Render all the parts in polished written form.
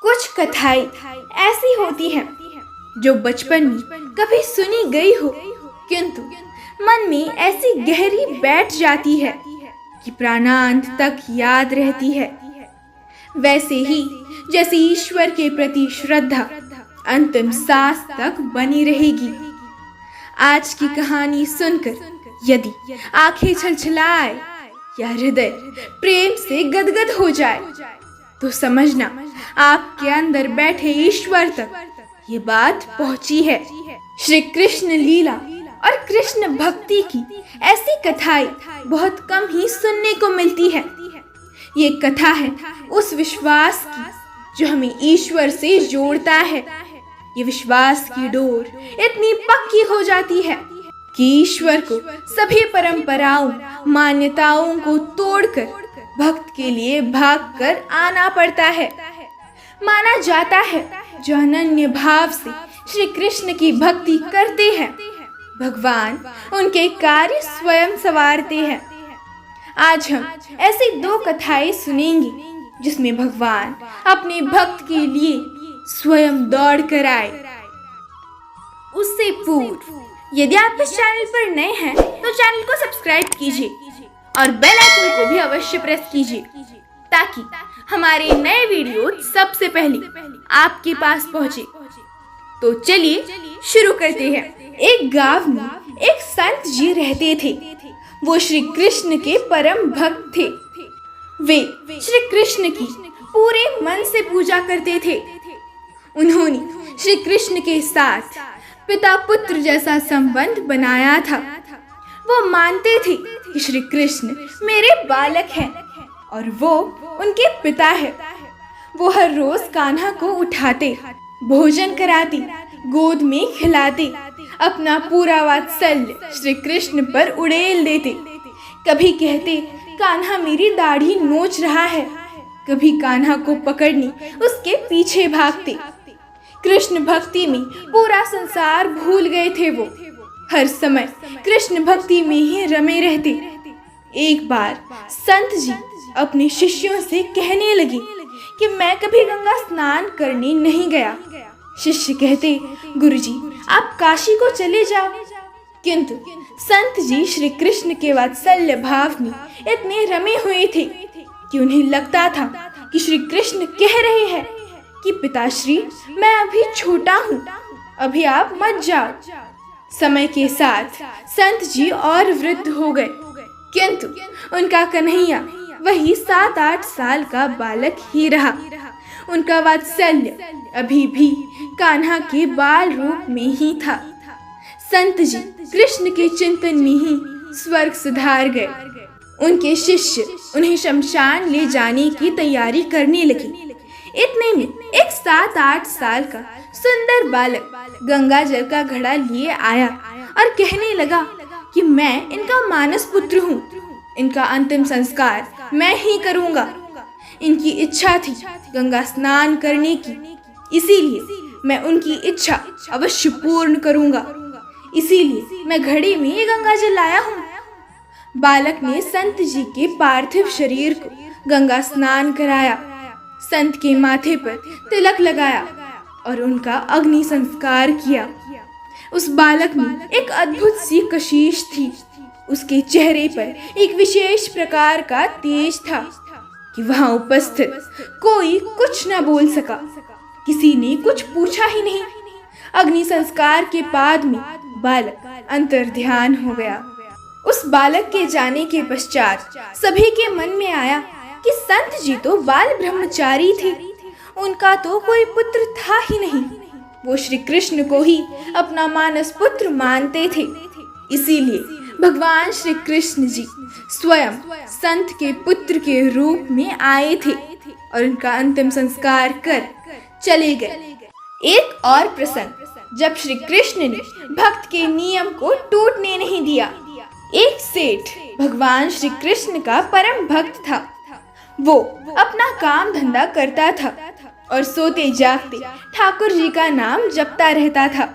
कुछ कथाएं ऐसी होती हैं जो बचपन में कभी सुनी गई हो, किंतु मन में ऐसी गहरी बैठ जाती है कि प्राणांत तक याद रहती है। वैसे ही जैसे ईश्वर के प्रति श्रद्धा अंतिम सांस तक बनी रहेगी। आज की कहानी सुनकर यदि आंखें छलछलाए या हृदय प्रेम से गदगद हो जाए, तो समझना आपके अंदर बैठे ईश्वर तक ये बात पहुंची है। श्री कृष्ण लीला और कृष्ण भक्ति की ऐसी कथाएं बहुत कम ही सुनने को मिलती है। ये कथा है उस विश्वास की जो हमें ईश्वर से जोड़ता है। ये विश्वास की डोर इतनी पक्की हो जाती है कि ईश्वर को सभी परंपराओं मान्यताओं को तोड़कर भक्त के लिए भागकर आना पड़ता है। माना जाता है जो अनन्य भाव से श्री कृष्ण की भक्ति करते हैं, भगवान उनके कार्य स्वयं संवारते हैं। आज हम ऐसी दो कथाएं सुनेंगे जिसमें भगवान अपने भक्त के लिए स्वयं दौड़ कर आए। उससे पूर्व यदि आप इस चैनल पर नए हैं तो चैनल को सब्सक्राइब कीजिए और बेल आइकन को भी अवश्य प्रेस कीजिए ताकि हमारे नए वीडियो सबसे पहले आपके पास पहुंचे। तो चलिए शुरू करते हैं। एक गांव में एक संत जी रहते थे। वो श्री कृष्ण के परम भक्त थे। वे श्री कृष्ण की पूरे मन से पूजा करते थे। उन्होंने श्री कृष्ण के साथ पिता पुत्र जैसा संबंध बनाया था। वो मानते थे कि श्री कृष्ण मेरे बालक हैं और वो उनके पिता है। वो हर रोज कान्हा को उठाते, भोजन कराते, गोद में खिलाते, अपना पूरा वात्सल्य श्री कृष्ण पर उड़ेल देते। कभी कहते कान्हा मेरी दाढ़ी नोच रहा है, कभी कान्हा को पकड़ने उसके पीछे भागते। कृष्ण भक्ति में पूरा संसार भूल गए थे। वो हर समय कृष्ण भक्ति में ही रमे रहते। एक बार संत जी अपने शिष्यों से कहने लगे कि मैं कभी गंगा स्नान करने नहीं गया। शिष्य कहते गुरुजी आप काशी को चले जाओ। किंतु संत जी श्री कृष्ण के वात्सल्य भाव में इतने रमे हुए थे कि उन्हें लगता था कि श्री कृष्ण कह रहे हैं कि पिताश्री मैं अभी छोटा हूँ, अभी आप मत जाओ। समय के साथ संत जी और वृद्ध हो गए, किंतु उनका कन्हैया वही 7-8 साल का बालक ही रहा। उनका वात्सल्य अभी भी कान्हा के बाल रूप में ही था। संत जी कृष्ण के चिंतन में ही स्वर्ग सिधार गए। उनके शिष्य उन्हें शमशान ले जाने की तैयारी करने लगे। इतने में एक 7-8 साल का सुंदर बालक गंगा जल का घड़ा लिए आया और कहने लगा कि मैं इनका मानस पुत्र हूँ, इनका अंतिम संस्कार मैं ही करूँगा। इनकी इच्छा थी गंगा स्नान करने की, इसीलिए मैं उनकी इच्छा अवश्य पूर्ण करूँगा। इसीलिए मैं घड़े में ये गंगा जल लाया हूँ। बालक ने संत जी के पार्थिव शरीर को गंगा स्नान कराया, संत के माथे पर तिलक लगाया और उनका अग्नि संस्कार किया। उस बालक में एक अद्भुत सी कशिश थी। उसके चेहरे पर एक विशेष प्रकार का तेज था कि वहां उपस्थित कोई कुछ न बोल सका। किसी ने कुछ पूछा ही नहीं। अग्नि संस्कार के बाद में बालक अंतर्ध्यान हो गया। उस बालक के जाने के पश्चात सभी के मन में आया कि संत जी तो बाल ब्रह्मचारी थे, उनका तो कोई पुत्र था ही नहीं। वो श्री कृष्ण को ही अपना मानस पुत्र मानते थे। इसीलिए भगवान श्री कृष्ण जी स्वयं संत के पुत्र के रूप में आए थे और उनका अंतिम संस्कार कर चले गए। एक और प्रसंग, जब श्री कृष्ण ने भक्त के नियम को टूटने नहीं दिया। एक सेठ भगवान श्री कृष्ण का परम भक्त था। वो अपना काम धंधा करता था और सोते जागते ठाकुर जी का नाम जपता रहता था।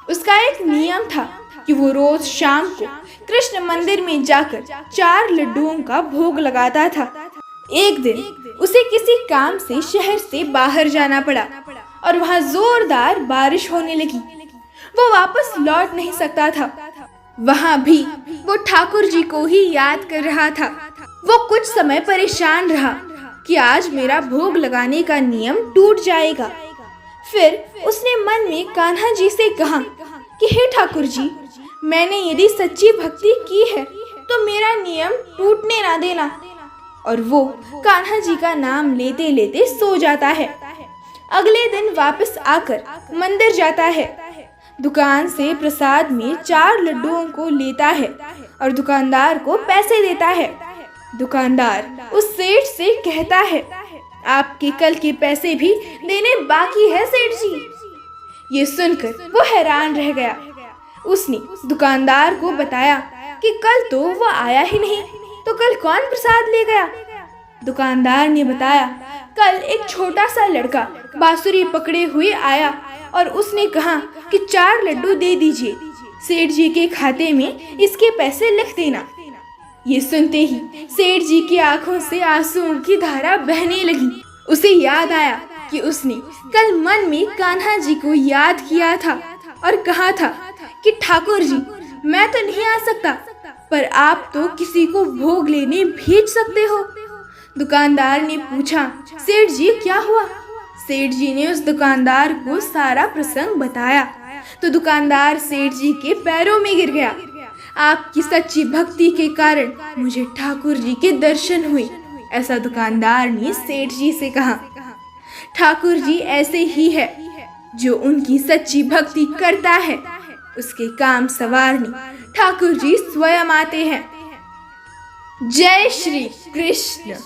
उसका एक नियम था कि वो रोज शाम को कृष्ण मंदिर में जाकर 4 लड्डुओं का भोग लगाता था। एक दिन उसे किसी काम से शहर से बाहर जाना पड़ा और वहाँ जोरदार बारिश होने लगी। वो वापस लौट नहीं सकता था। वहाँ भी वो ठाकुर जी को ही याद कर रहा था। वो कुछ समय परेशान रहा कि आज मेरा भोग लगाने का नियम टूट जाएगा। फिर उसने मन में कान्हा जी से कहा कि हे ठाकुर जी, मैंने यदि सच्ची भक्ति की है तो मेरा नियम टूटने ना देना। और वो कान्हा जी का नाम लेते लेते सो जाता है। अगले दिन वापस आकर मंदिर जाता है। दुकान से प्रसाद में 4 लड्डुओं को लेता है और दुकानदार को पैसे देता है। दुकानदार उस सेठ से कहता है, आपके कल के पैसे भी देने बाकी है सेठ जी। ये सुनकर वो हैरान रह गया। उसने दुकानदार को बताया कि कल तो वो आया ही नहीं, तो कल कौन प्रसाद ले गया। दुकानदार ने बताया, कल एक छोटा सा लड़का बांसुरी पकड़े हुए आया और उसने कहा कि 4 लड्डू दे दीजिए, सेठ जी के खाते में इसके पैसे लिख देना। ये सुनते ही सेठ जी की आंखों से आंसुओं की धारा बहने लगी। उसे याद आया कि उसने कल मन में कान्हा जी को याद किया था और कहा था कि ठाकुर जी, मैं तो नहीं आ सकता, पर आप तो किसी को भोग लेने भेज सकते हो। दुकानदार ने पूछा, सेठ जी क्या हुआ। सेठ जी ने उस दुकानदार को सारा प्रसंग बताया तो दुकानदार सेठ जी के पैरों में गिर गया। आपकी सच्ची भक्ति के कारण मुझे ठाकुर जी के दर्शन हुए, ऐसा दुकानदार ने सेठ जी से कहा। ठाकुर जी ऐसे ही है, जो उनकी सच्ची भक्ति करता है उसके काम सवारने ठाकुर जी स्वयं आते हैं। जय श्री कृष्ण।